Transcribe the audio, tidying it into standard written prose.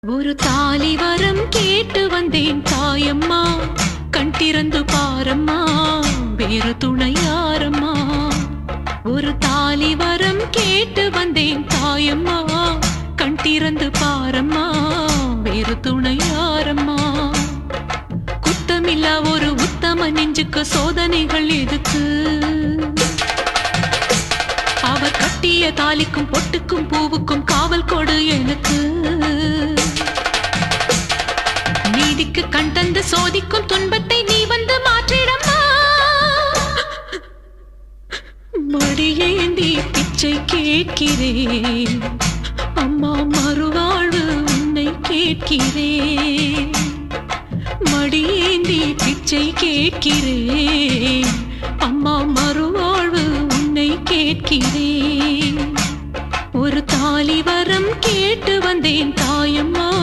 ஒரு தாலி வரம் கேட்டு வந்தேன் தாயம்மா, கண் திறந்து பாரம்மா, வேறு துணை யாரம்மா. ஒரு தாலி வரம் கேட்டு வந்தேன் தாயம்மா, கண் திறந்து பாரம்மா, வேறு துணை யாரம்மா. குத்தமில்லா ஒரு உத்தம நெஞ்சுக்கு சோதனைகள் எதுக்கு? அவர் கட்டிய தாலிக்கும் பொட்டுக்கும் பூவுக்கும் காவல் கொடு எனக்கு. நீதிக்கு கண் தந்து சோதிக்கும் துன்பத்தை நீ வந்து மாற்றிடம்மா. மடியேந்தி பிச்சை கேட்கிறேன் அம்மா, மறுவாழ்வு உன்னை கேட்கிறேன். மடியேந்தி பிச்சை கேட்கிறேன் அம்மா, மறுவாழ்வு உன்னை கேட்கிறேன்.